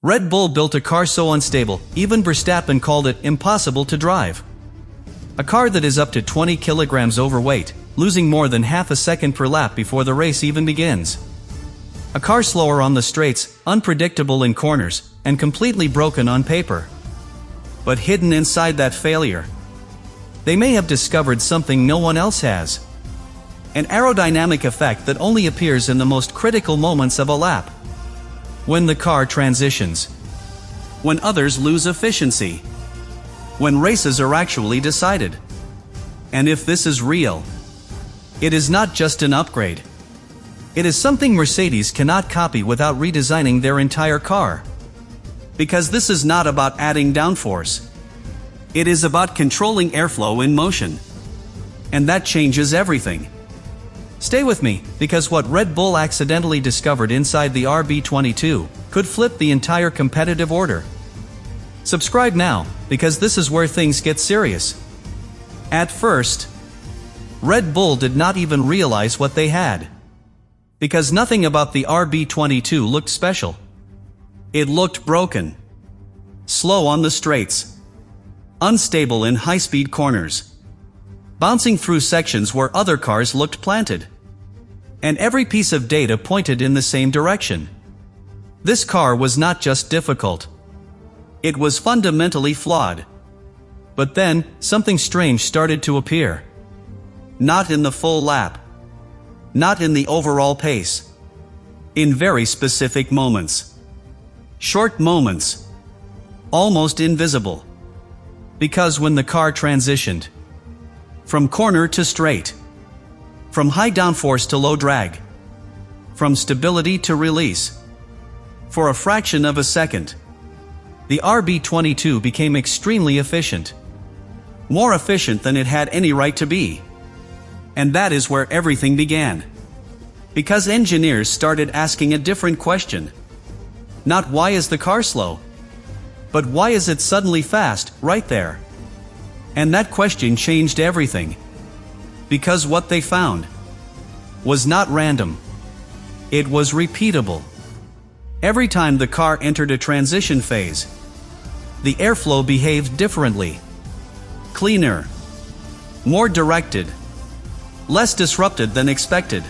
Red Bull built a car so unstable, even Verstappen called it impossible to drive. A car that is up to 20 kilograms overweight, losing more than half a second per lap before the race even begins. A car slower on the straights, unpredictable in corners, and completely broken on paper. But hidden inside that failure, they may have discovered something no one else has. An aerodynamic effect that only appears in the most critical moments of a lap. When the car transitions. When others lose efficiency. When races are actually decided. And if this is real, it is not just an upgrade. It is something Mercedes cannot copy without redesigning their entire car. Because this is not about adding downforce. It is about controlling airflow in motion. And that changes everything. Stay with me, because what Red Bull accidentally discovered inside the RB22 could flip the entire competitive order. Subscribe now, because this is where things get serious. At first, Red Bull did not even realize what they had. Because nothing about the RB22 looked special. It looked broken. Slow on the straights. Unstable in high-speed corners. Bouncing through sections where other cars looked planted. And every piece of data pointed in the same direction. This car was not just difficult. It was fundamentally flawed. But then, something strange started to appear. Not in the full lap. Not in the overall pace. In very specific moments. Short moments. Almost invisible. Because when the car transitioned, from corner to straight, from high downforce to low drag, from stability to release, for a fraction of a second, the RB22 became extremely efficient. More efficient than it had any right to be. And that is where everything began. Because engineers started asking a different question. Not why is the car slow, but why is it suddenly fast, right there? And that question changed everything. Because what they found was not random. It was repeatable. Every time the car entered a transition phase, the airflow behaved differently. Cleaner. More directed. Less disrupted than expected.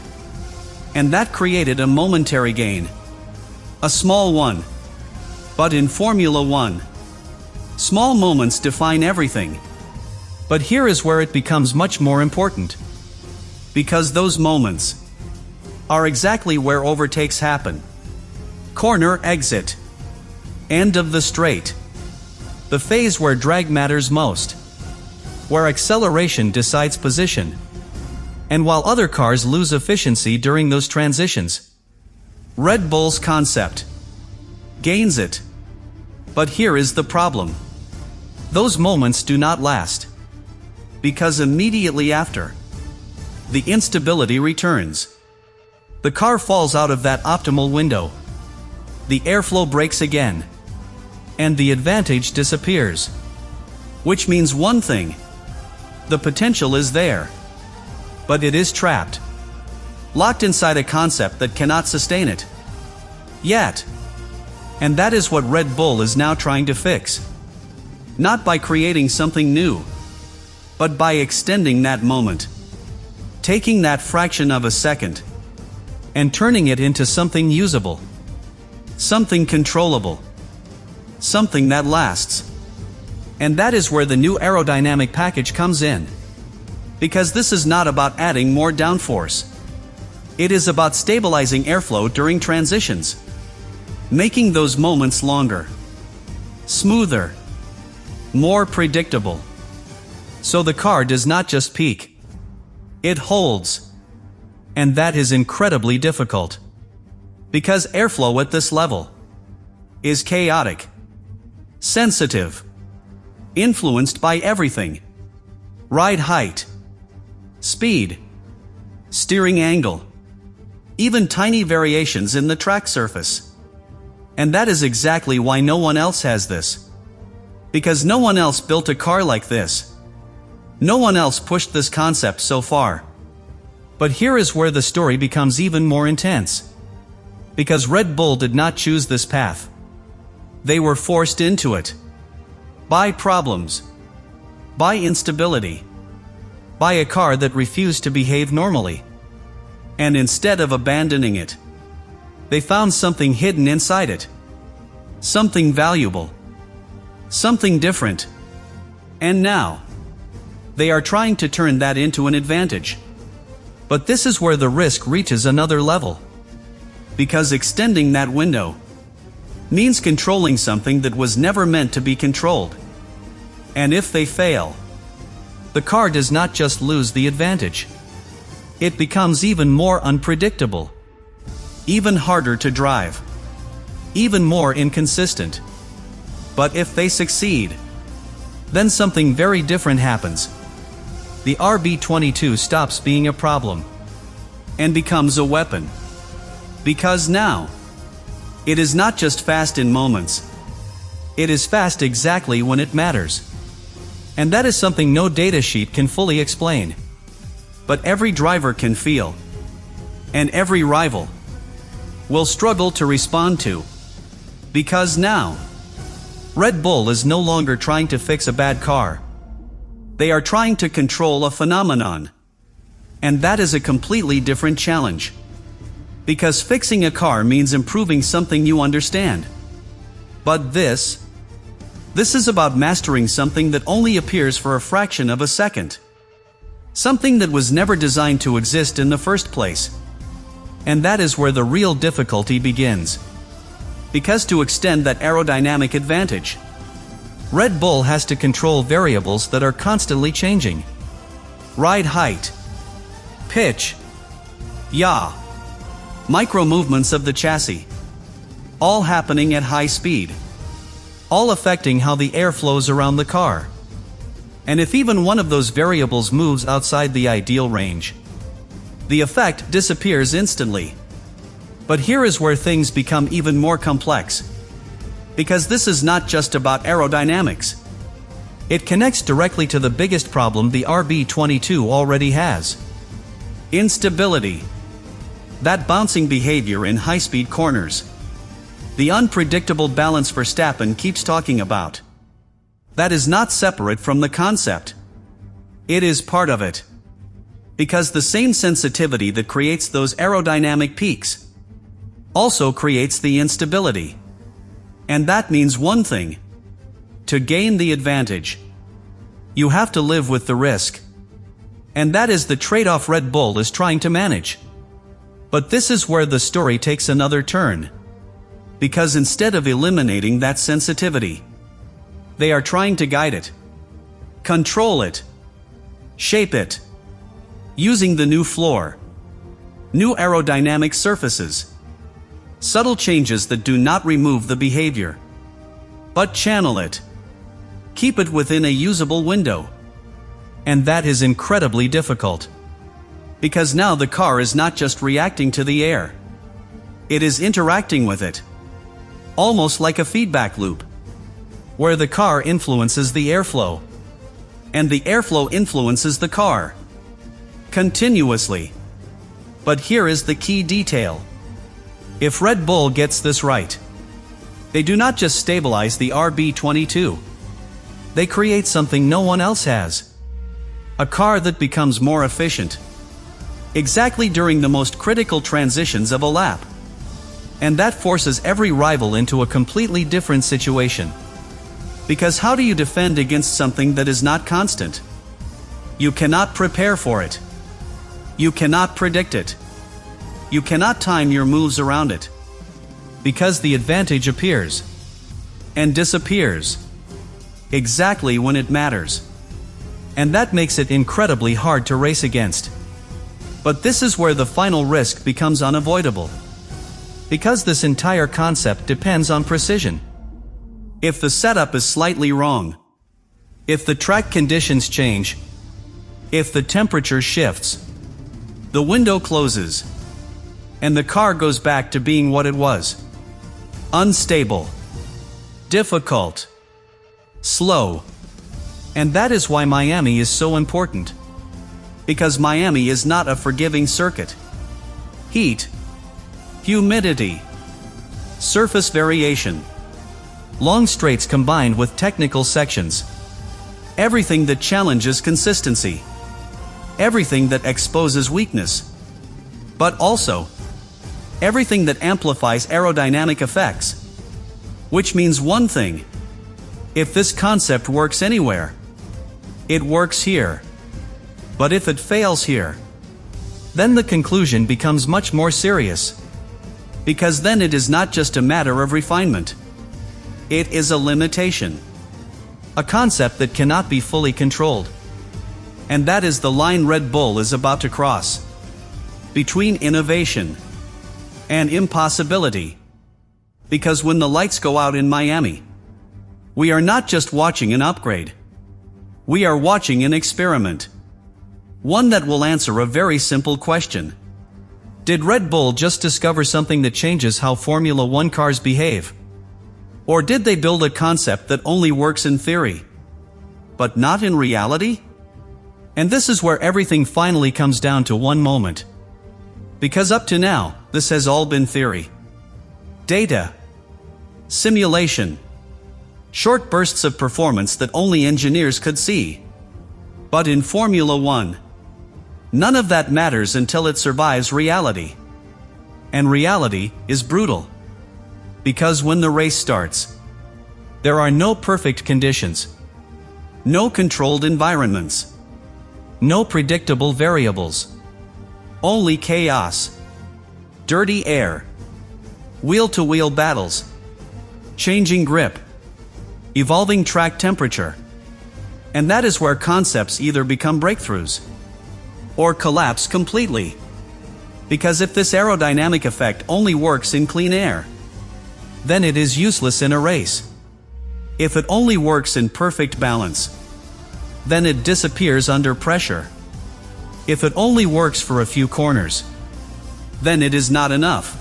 And that created a momentary gain. A small one. But in Formula One, small moments define everything. But here is where it becomes much more important. Because those moments are exactly where overtakes happen. Corner exit. End of the straight. The phase where drag matters most. Where acceleration decides position. And while other cars lose efficiency during those transitions, Red Bull's concept gains it. But here is the problem. Those moments do not last. Because immediately after, the instability returns. The car falls out of that optimal window. The airflow breaks again. And the advantage disappears. Which means one thing. The potential is there. But it is trapped. Locked inside a concept that cannot sustain it. Yet. And that is what Red Bull is now trying to fix. Not by creating something new, but by extending that moment. Taking that fraction of a second and turning it into something usable. Something controllable. Something that lasts. And that is where the new aerodynamic package comes in. Because this is not about adding more downforce. It is about stabilizing airflow during transitions. Making those moments longer. Smoother. More predictable. So the car does not just peak. It holds. And that is incredibly difficult. Because airflow at this level is chaotic. Sensitive. Influenced by everything. Ride height. Speed. Steering angle. Even tiny variations in the track surface. And that is exactly why no one else has this. Because no one else built a car like this. No one else pushed this concept so far. But here is where the story becomes even more intense. Because Red Bull did not choose this path. They were forced into it. By problems. By instability. By a car that refused to behave normally. And instead of abandoning it, they found something hidden inside it. Something valuable. Something different. And now, they are trying to turn that into an advantage. But this is where the risk reaches another level. Because extending that window means controlling something that was never meant to be controlled. And if they fail, the car does not just lose the advantage. It becomes even more unpredictable. Even harder to drive. Even more inconsistent. But if they succeed, then something very different happens. The RB22 stops being a problem and becomes a weapon. Because now, it is not just fast in moments. It is fast exactly when it matters. And that is something no datasheet can fully explain. But every driver can feel. And every rival will struggle to respond to. Because now, Red Bull is no longer trying to fix a bad car. They are trying to control a phenomenon. And that is a completely different challenge. Because fixing a car means improving something you understand. But this is about mastering something that only appears for a fraction of a second. Something that was never designed to exist in the first place. And that is where the real difficulty begins. Because to extend that aerodynamic advantage, Red Bull has to control variables that are constantly changing. Ride height, pitch, yaw, micro movements of the chassis, all happening at high speed, all affecting how the air flows around the car. And if even one of those variables moves outside the ideal range, the effect disappears instantly. But here is where things become even more complex. Because this is not just about aerodynamics. It connects directly to the biggest problem the RB22 already has. Instability. That bouncing behavior in high-speed corners. The unpredictable balance Verstappen keeps talking about. That is not separate from the concept. It is part of it. Because the same sensitivity that creates those aerodynamic peaks also creates the instability. And that means one thing. To gain the advantage, you have to live with the risk. And that is the trade-off Red Bull is trying to manage. But this is where the story takes another turn. Because instead of eliminating that sensitivity, they are trying to guide it, control it, shape it, using the new floor, new aerodynamic surfaces, subtle changes that do not remove the behavior, but channel it, keep it within a usable window. And that is incredibly difficult. Because now the car is not just reacting to the air. It is interacting with it. Almost like a feedback loop, where the car influences the airflow, and the airflow influences the car. Continuously. But here is the key detail. If Red Bull gets this right, they do not just stabilize the RB22. They create something no one else has. A car that becomes more efficient. Exactly during the most critical transitions of a lap. And that forces every rival into a completely different situation. Because how do you defend against something that is not constant? You cannot prepare for it. You cannot predict it. You cannot time your moves around it. Because the advantage appears and disappears exactly when it matters. And that makes it incredibly hard to race against. But this is where the final risk becomes unavoidable. Because this entire concept depends on precision. If the setup is slightly wrong, if the track conditions change, if the temperature shifts, the window closes, and the car goes back to being what it was. Unstable, difficult, slow. And that is why Miami is so important. Because Miami is not a forgiving circuit. Heat, humidity, surface variation, long straights combined with technical sections. Everything that challenges consistency. Everything that exposes weakness. But also, everything that amplifies aerodynamic effects. Which means one thing. If this concept works anywhere, it works here. But if it fails here, then the conclusion becomes much more serious. Because then it is not just a matter of refinement. It is a limitation. A concept that cannot be fully controlled. And that is the line Red Bull is about to cross. Between innovation and impossibility. Because when the lights go out in Miami, we are not just watching an upgrade. We are watching an experiment. One that will answer a very simple question. Did Red Bull just discover something that changes how Formula One cars behave? Or did they build a concept that only works in theory, but not in reality? And this is where everything finally comes down to one moment. Because up to now, this has all been theory. Data. Simulation. Short bursts of performance that only engineers could see. But in Formula One, none of that matters until it survives reality. And reality is brutal. Because when the race starts, there are no perfect conditions. No controlled environments. No predictable variables. Only chaos. Dirty air. Wheel-to-wheel battles. Changing grip. Evolving track temperature. And that is where concepts either become breakthroughs or collapse completely. Because if this aerodynamic effect only works in clean air, then it is useless in a race. If it only works in perfect balance, then it disappears under pressure. If it only works for a few corners, then it is not enough.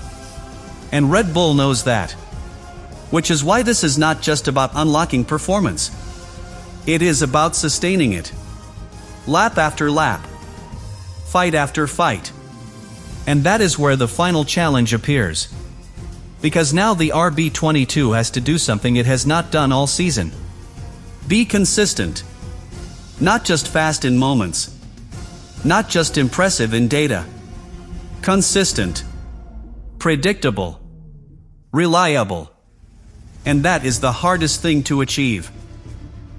And Red Bull knows that. Which is why this is not just about unlocking performance. It is about sustaining it. Lap after lap. Fight after fight. And that is where the final challenge appears. Because now the RB22 has to do something it has not done all season. Be consistent. Not just fast in moments. Not just impressive in data. Consistent. Predictable. Reliable. And that is the hardest thing to achieve.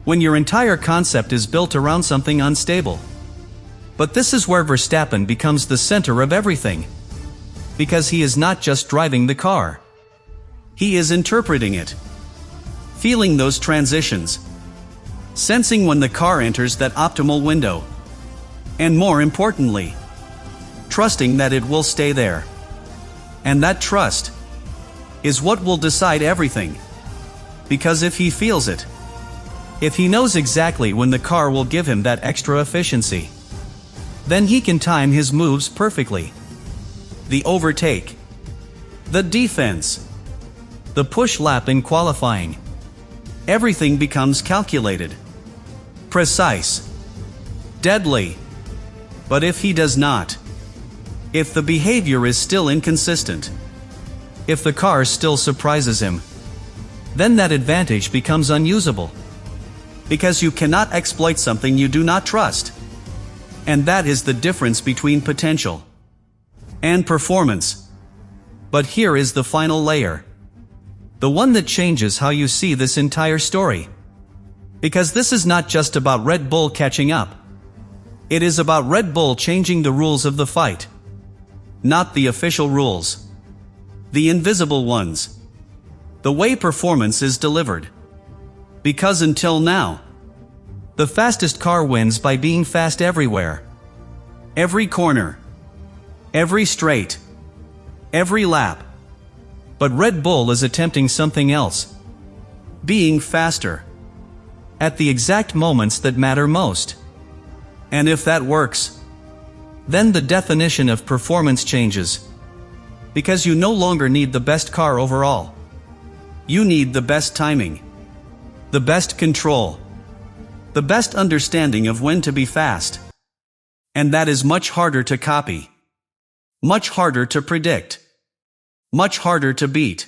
When your entire concept is built around something unstable. But this is where Verstappen becomes the center of everything. Because he is not just driving the car. He is interpreting it. Feeling those transitions. Sensing when the car enters that optimal window. And more importantly, trusting that it will stay there. And that trust is what will decide everything. Because if he feels it, if he knows exactly when the car will give him that extra efficiency, then he can time his moves perfectly. The overtake, the defense, the push lap in qualifying. Everything becomes calculated, precise, deadly. But if he does not, if the behavior is still inconsistent, if the car still surprises him, then that advantage becomes unusable. Because you cannot exploit something you do not trust. And that is the difference between potential and performance. But here is the final layer. The one that changes how you see this entire story. Because this is not just about Red Bull catching up. It is about Red Bull changing the rules of the fight. Not the official rules. The invisible ones. The way performance is delivered. Because until now, the fastest car wins by being fast everywhere. Every corner. Every straight. Every lap. But Red Bull is attempting something else. Being faster. At the exact moments that matter most. And if that works, then the definition of performance changes. Because you no longer need the best car overall. You need the best timing. The best control. The best understanding of when to be fast. And that is much harder to copy. Much harder to predict. Much harder to beat.